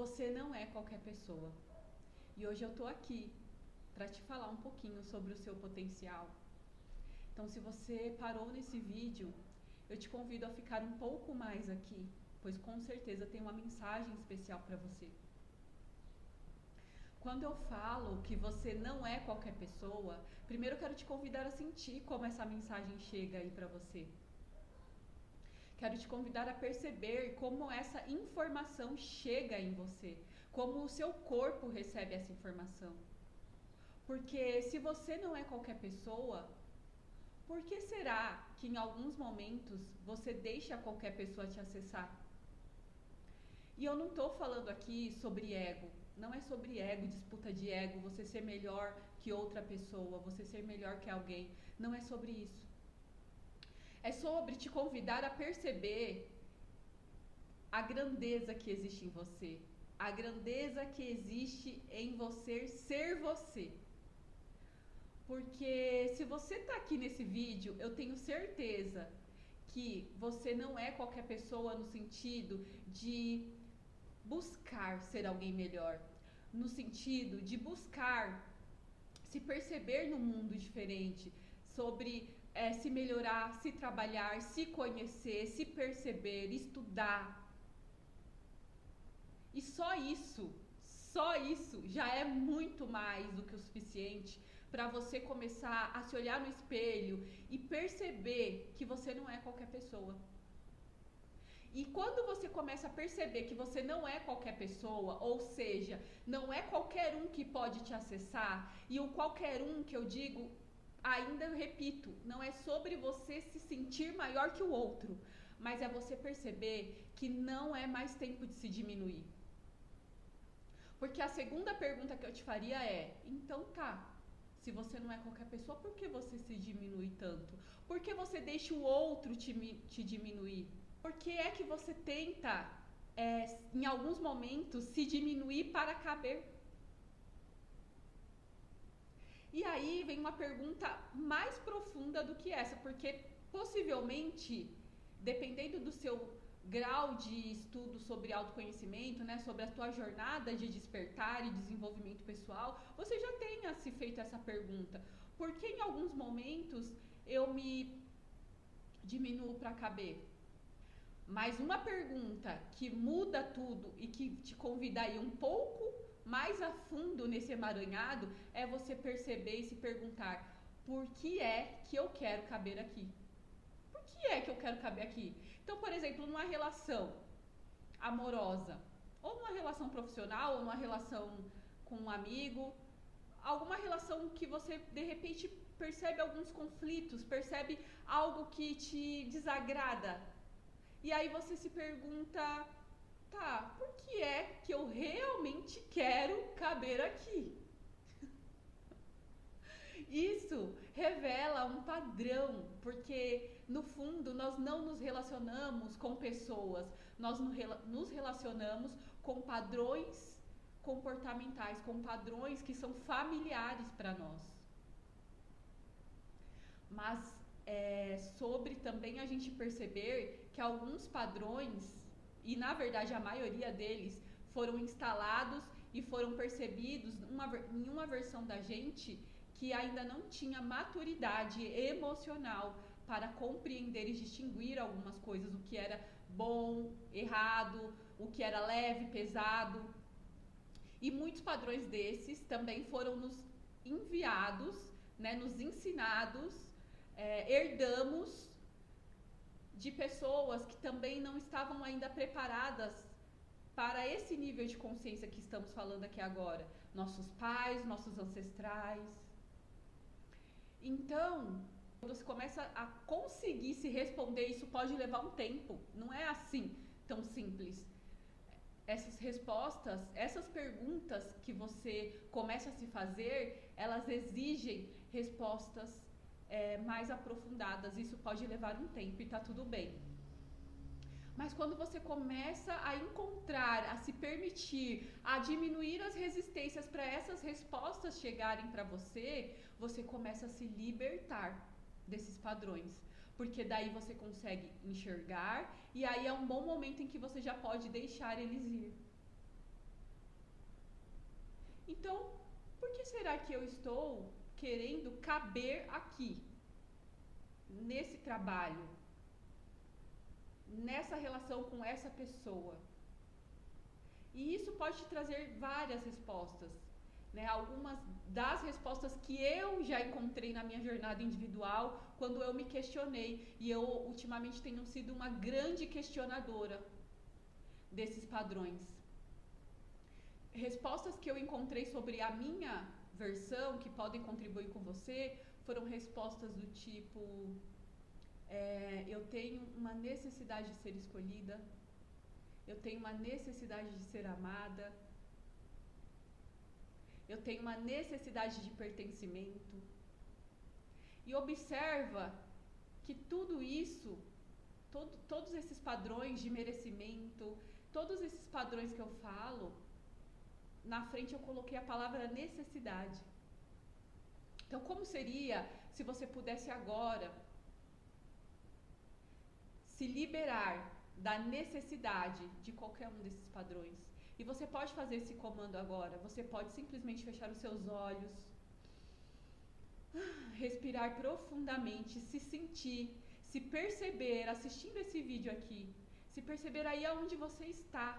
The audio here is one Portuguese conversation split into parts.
Você não é qualquer pessoa. E hoje eu tô aqui para te falar um pouquinho sobre o seu potencial. Então, se você parou nesse vídeo, eu te convido a ficar um pouco mais aqui, pois com certeza tem uma mensagem especial para você. Quando eu falo que você não é qualquer pessoa, primeiro eu quero te convidar a sentir como essa mensagem chega aí para você. Quero te convidar a perceber como essa informação chega em você, como o seu corpo recebe essa informação. Porque se você não é qualquer pessoa, por que será que em alguns momentos você deixa qualquer pessoa te acessar? E eu não estou falando aqui sobre ego, não é sobre ego, disputa de ego, você ser melhor que outra pessoa, você ser melhor que alguém, não é sobre isso. É sobre te convidar a perceber a grandeza que existe em você, a grandeza que existe em você ser você. Porque se você está aqui nesse vídeo, eu tenho certeza que você não é qualquer pessoa no sentido de buscar ser alguém melhor, no sentido de buscar se perceber num mundo diferente, sobre se melhorar, se trabalhar, se conhecer, se perceber, estudar. E só isso já é muito mais do que o suficiente para você começar a se olhar no espelho e perceber que você não é qualquer pessoa. E quando você começa a perceber que você não é qualquer pessoa, ou seja, não é qualquer um que pode te acessar, e o qualquer um que eu digo, ainda repito, não é sobre você se sentir maior que o outro, mas é você perceber que não é mais tempo de se diminuir. Porque a segunda pergunta que eu te faria é, então tá, se você não é qualquer pessoa, por que você se diminui tanto? Por que você deixa o outro te diminuir? Por que é que você tenta, em alguns momentos, se diminuir para caber? E aí vem uma pergunta mais profunda do que essa, porque possivelmente, dependendo do seu grau de estudo sobre autoconhecimento, né, sobre a tua jornada de despertar e desenvolvimento pessoal, você já tenha se feito essa pergunta. Por que em alguns momentos eu me diminuo para caber? Mas uma pergunta que muda tudo e que te convida a ir um pouco mais a fundo nesse emaranhado é você perceber e se perguntar: por que é que eu quero caber aqui? Por que é que eu quero caber aqui? Então, por exemplo, numa relação amorosa, ou numa relação profissional, ou numa relação com um amigo, alguma relação que você de repente percebe alguns conflitos, percebe algo que te desagrada. E aí você se pergunta, tá, por que é que eu realmente quero caber aqui? Isso revela um padrão, porque no fundo nós não nos relacionamos com pessoas, nós nos relacionamos com padrões comportamentais, com padrões que são familiares para nós. Mas sobre também a gente perceber que alguns padrões, e na verdade a maioria deles, foram instalados e foram percebidos em uma versão da gente que ainda não tinha maturidade emocional para compreender e distinguir algumas coisas, o que era bom, errado, o que era leve, pesado. E muitos padrões desses também foram nos enviados, né, nos ensinados, herdamos de pessoas que também não estavam ainda preparadas para esse nível de consciência que estamos falando aqui agora. Nossos pais, nossos ancestrais. Então, quando você começa a conseguir se responder, isso pode levar um tempo. Não é assim tão simples. Essas respostas, essas perguntas que você começa a se fazer, elas exigem respostas mais aprofundadas. Isso pode levar um tempo e tá tudo bem. Mas quando você começa a encontrar, a se permitir, a diminuir as resistências para essas respostas chegarem para você, você começa a se libertar desses padrões. Porque daí você consegue enxergar e aí é um bom momento em que você já pode deixar eles ir. Então, por que será que eu estou querendo caber aqui, nesse trabalho, nessa relação com essa pessoa? E isso pode te trazer várias respostas, né? Algumas das respostas que eu já encontrei na minha jornada individual, quando eu me questionei. E eu, ultimamente, tenho sido uma grande questionadora desses padrões. Respostas que eu encontrei sobre a minha versão, que podem contribuir com você, foram respostas do tipo: eu tenho uma necessidade de ser escolhida, eu tenho uma necessidade de ser amada, eu tenho uma necessidade de pertencimento. E observa que tudo isso, todos esses padrões de merecimento, todos esses padrões que eu falo, na frente eu coloquei a palavra necessidade. Então, como seria se você pudesse agora se liberar da necessidade de qualquer um desses padrões? E você pode fazer esse comando agora. Você pode simplesmente fechar os seus olhos, respirar profundamente, se sentir, se perceber assistindo esse vídeo aqui, se perceber aí aonde você está,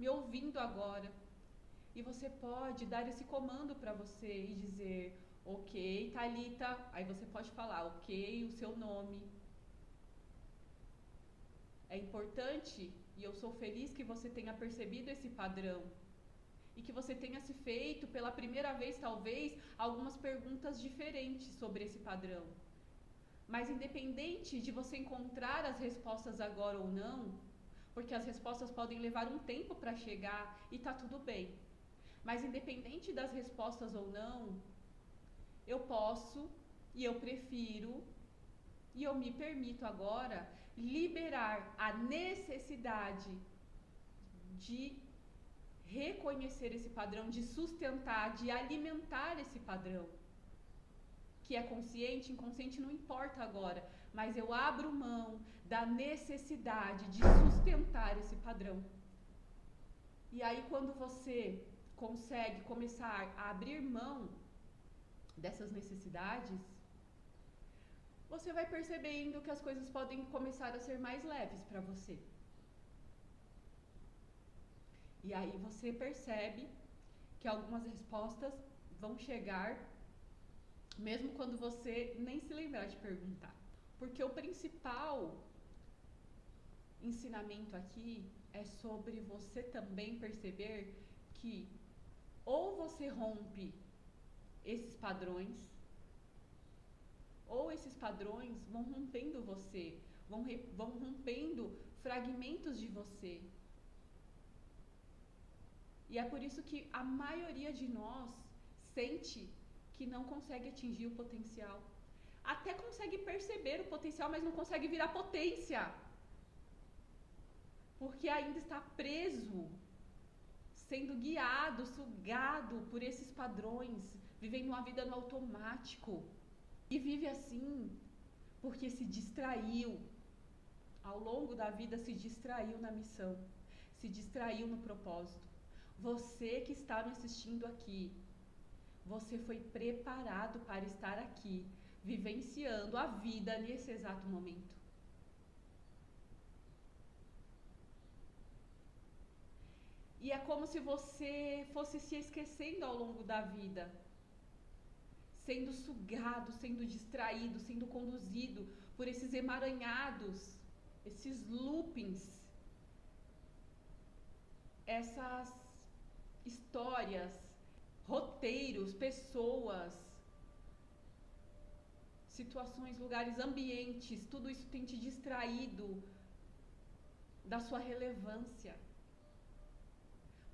me ouvindo agora. E você pode dar esse comando para você e dizer: ok, Thalita. Aí você pode falar: ok, o seu nome. É importante e eu sou feliz que você tenha percebido esse padrão e que você tenha se feito pela primeira vez, talvez, algumas perguntas diferentes sobre esse padrão. Mas independente de você encontrar as respostas agora ou não, porque as respostas podem levar um tempo para chegar e tá tudo bem. Mas independente das respostas ou não, eu posso e eu prefiro e eu me permito agora liberar a necessidade de reconhecer esse padrão, de sustentar, de alimentar esse padrão, que é consciente, inconsciente, não importa agora, mas eu abro mão da necessidade de sustentar esse padrão. E aí, quando você consegue começar a abrir mão dessas necessidades, você vai percebendo que as coisas podem começar a ser mais leves para você. E aí você percebe que algumas respostas vão chegar, mesmo quando você nem se lembrar de perguntar. Porque o principal ensinamento aqui é sobre você também perceber que ou você rompe esses padrões, ou esses padrões vão rompendo você, vão rompendo fragmentos de você. E é por isso que a maioria de nós sente que não consegue atingir o potencial. Até consegue perceber o potencial, mas não consegue virar potência. Porque ainda está preso, sendo guiado, sugado por esses padrões, vivendo uma vida no automático. E vive assim porque se distraiu. Ao longo da vida se distraiu na missão, se distraiu no propósito. Você que está me assistindo aqui, você foi preparado para estar aqui, vivenciando a vida nesse exato momento. E é como se você fosse se esquecendo ao longo da vida, sendo sugado, sendo distraído, sendo conduzido por esses emaranhados, esses loopings, essas histórias, roteiros, pessoas, situações, lugares, ambientes, tudo isso tem te distraído da sua relevância.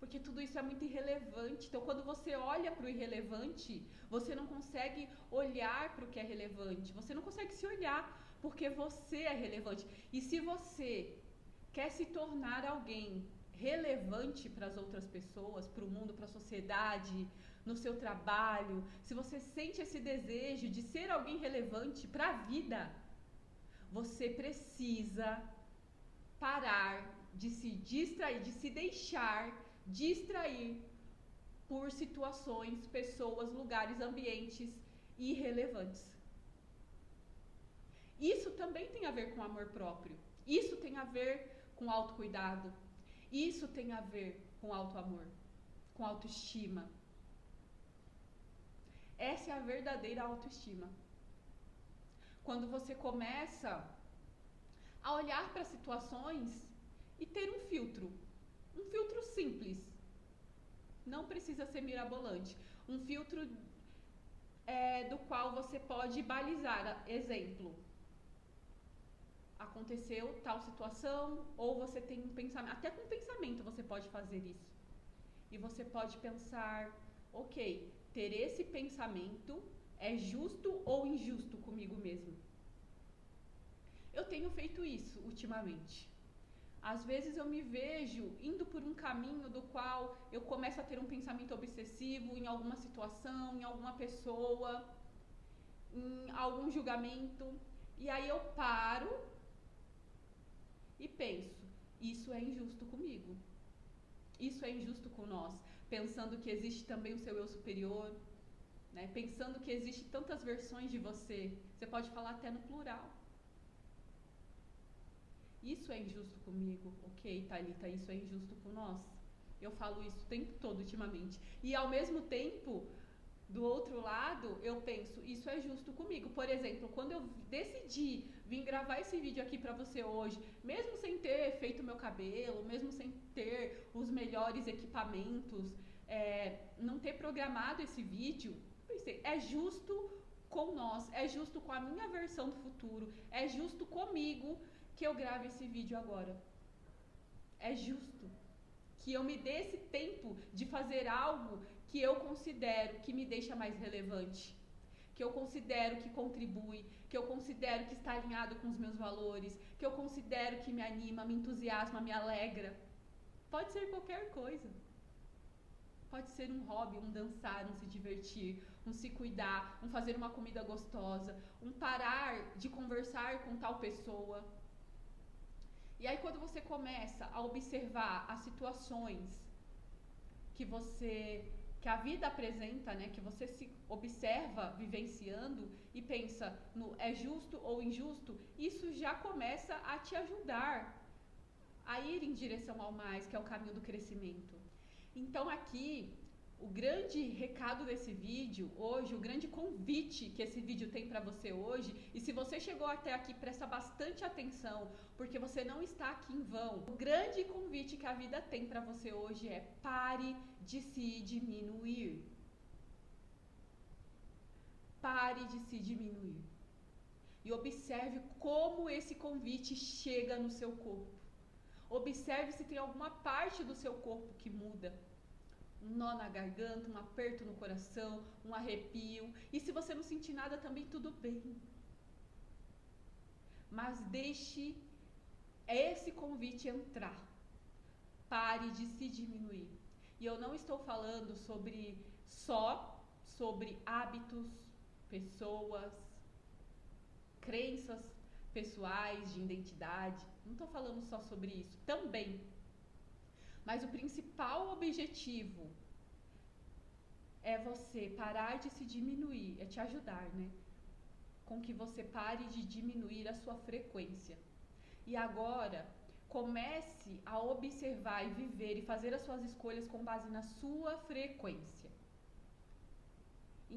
Porque tudo isso é muito irrelevante. Então, quando você olha para o irrelevante, você não consegue olhar para o que é relevante. Você não consegue se olhar, porque você é relevante. E se você quer se tornar alguém relevante para as outras pessoas, para o mundo, para a sociedade, no seu trabalho, se você sente esse desejo de ser alguém relevante para a vida, você precisa parar de se distrair, de se deixar distrair por situações, pessoas, lugares, ambientes irrelevantes. Isso também tem a ver com amor próprio. Isso tem a ver com autocuidado. Isso tem a ver com autoamor, com autoestima. Essa é a verdadeira autoestima. Quando você começa a olhar para situações e ter um filtro simples. Não precisa ser mirabolante. Um filtro do qual você pode balizar. Exemplo, aconteceu tal situação, ou você tem um pensamento, até com pensamento você pode fazer isso. E você pode pensar, ok, ter esse pensamento é justo ou injusto comigo mesmo? Eu tenho feito isso ultimamente. Às vezes eu me vejo indo por um caminho do qual eu começo a ter um pensamento obsessivo em alguma situação, em alguma pessoa, em algum julgamento. E aí eu paro e penso, isso é injusto comigo. Isso é injusto com nós. Pensando que existe também o seu eu superior, né? Pensando que existe tantas versões de você. Você pode falar até no plural. Isso é injusto comigo. Ok, Thalita, isso é injusto com nós. Eu falo isso o tempo todo ultimamente. E ao mesmo tempo, do outro lado, eu penso, isso é justo comigo. Por exemplo, quando eu decidi vir gravar esse vídeo aqui pra você hoje, mesmo sem ter feito meu cabelo, mesmo sem ter os melhores equipamentos, não ter programado esse vídeo, pensei, é justo com nós, é justo com a minha versão do futuro, é justo comigo que eu grave esse vídeo agora. É justo que eu me dê esse tempo de fazer algo que eu considero que me deixa mais relevante, que eu considero que contribui, que eu considero que está alinhado com os meus valores, que eu considero que me anima, me entusiasma, me alegra. Pode ser qualquer coisa. Pode ser um hobby, um dançar, um se divertir, um se cuidar, um fazer uma comida gostosa, um parar de conversar com tal pessoa. E aí quando você começa a observar as situações que a vida apresenta, né, que você se observa vivenciando e pensa no é justo ou injusto, isso já começa a te ajudar a ir em direção ao mais, que é o caminho do crescimento. Então aqui, o grande recado desse vídeo hoje, o grande convite que esse vídeo tem para você hoje, e se você chegou até aqui, presta bastante atenção, porque você não está aqui em vão. O grande convite que a vida tem para você hoje é pare de se diminuir. Pare de se diminuir. E observe como esse convite chega no seu corpo. Observe se tem alguma parte do seu corpo que muda. Um nó na garganta, um aperto no coração, um arrepio. E se você não sentir nada também, tudo bem. Mas deixe esse convite entrar. Pare de se diminuir. E eu não estou falando só sobre hábitos, pessoas, crenças pessoais, de identidade. Não estou falando só sobre isso. Também. Mas o principal objetivo é você parar de se diminuir, é te ajudar, né? Com que você pare de diminuir a sua frequência. E agora, comece a observar e viver e fazer as suas escolhas com base na sua frequência.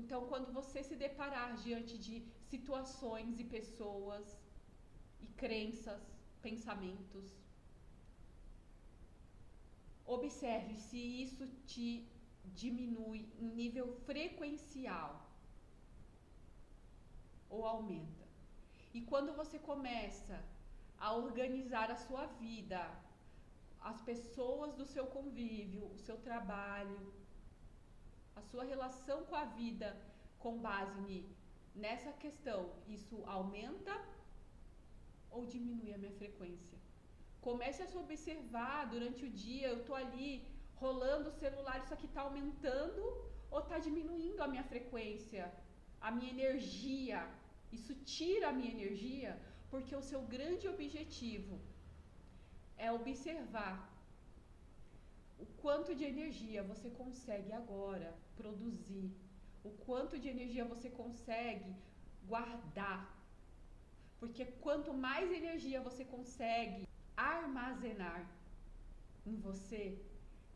Então, quando você se deparar diante de situações e pessoas e crenças, pensamentos, observe se isso te diminui em nível frequencial ou aumenta. E quando você começa a organizar a sua vida, as pessoas do seu convívio, o seu trabalho, a sua relação com a vida com base nessa questão, isso aumenta ou diminui a minha frequência? Comece a se observar durante o dia, eu estou ali rolando o celular, isso aqui está aumentando ou está diminuindo a minha frequência, a minha energia? Isso tira a minha energia, porque o seu grande objetivo é observar o quanto de energia você consegue agora produzir, o quanto de energia você consegue guardar. Porque quanto mais energia você consegue armazenar em você,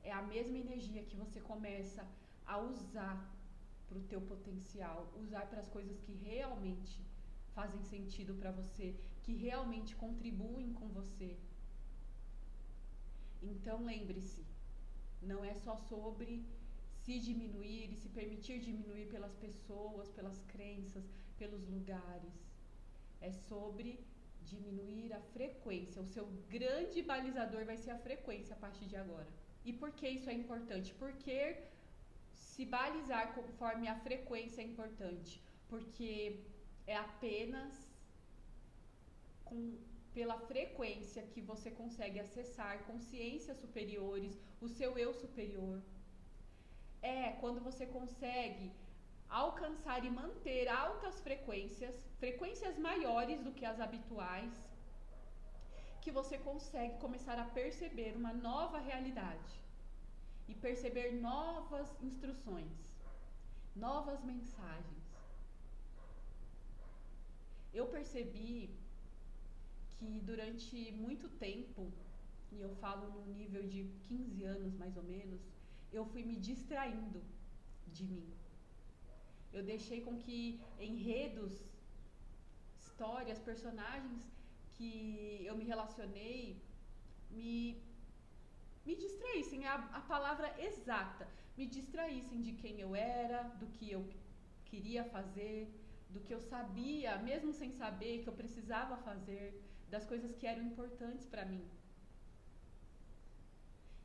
é a mesma energia que você começa a usar para o teu potencial, usar para as coisas que realmente fazem sentido para você, que realmente contribuem com você. Então lembre-se, não é só sobre se diminuir e se permitir diminuir pelas pessoas, pelas crenças, pelos lugares. É sobre diminuir a frequência. O seu grande balizador vai ser a frequência a partir de agora. E por que isso é importante? Porque se balizar conforme a frequência é importante. Porque é apenas pela frequência que você consegue acessar consciências superiores, o seu eu superior. É quando você consegue alcançar e manter altas frequências, frequências maiores do que as habituais, que você consegue começar a perceber uma nova realidade e perceber novas instruções, novas mensagens. Eu percebi que durante muito tempo, e eu falo no nível de 15 anos mais ou menos, eu fui me distraindo de mim. Eu deixei com que enredos, histórias, personagens que eu me relacionei me distraíssem, a palavra exata, me distraíssem de quem eu era, do que eu queria fazer, do que eu sabia, mesmo sem saber, que eu precisava fazer, das coisas que eram importantes para mim.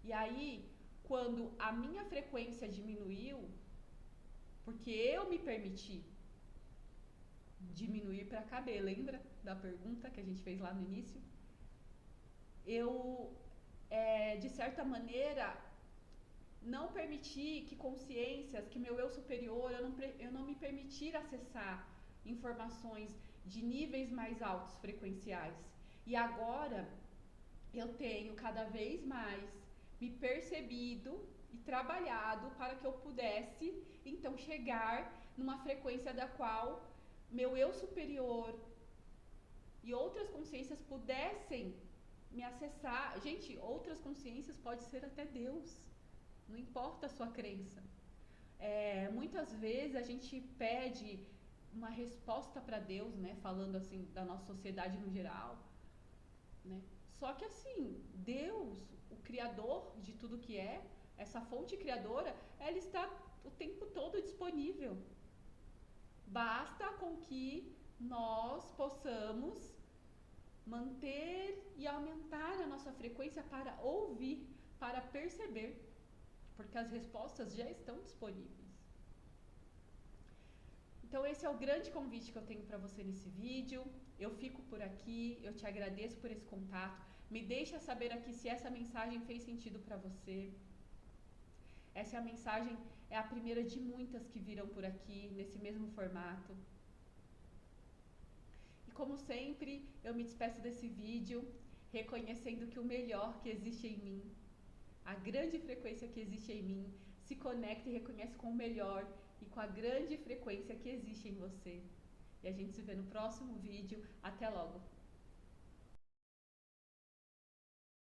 E aí, quando a minha frequência diminuiu, porque eu me permiti diminuir para caber, lembra da pergunta que a gente fez lá no início? Eu, de certa maneira, não permitir que consciências, que meu eu superior, eu não me permitir acessar informações de níveis mais altos frequenciais. E agora eu tenho cada vez mais me percebido e trabalhado para que eu pudesse então chegar numa frequência da qual meu eu superior e outras consciências pudessem me acessar. Gente, outras consciências pode ser até Deus, não importa a sua crença. Muitas vezes a gente pede uma resposta para Deus, né, falando assim da nossa sociedade no geral, né? Só que assim, Deus, o criador de tudo que é, essa fonte criadora, ela está o tempo todo disponível. Basta com que nós possamos manter e aumentar a nossa frequência para ouvir, para perceber, porque as respostas já estão disponíveis. Então esse é o grande convite que eu tenho para você nesse vídeo. Eu fico por aqui, eu te agradeço por esse contato. Me deixa saber aqui se essa mensagem fez sentido para você. Essa mensagem é a primeira de muitas que virão por aqui, nesse mesmo formato. E como sempre, eu me despeço desse vídeo, reconhecendo que o melhor que existe em mim, a grande frequência que existe em mim, se conecta e reconhece com o melhor e com a grande frequência que existe em você. E a gente se vê no próximo vídeo. Até logo!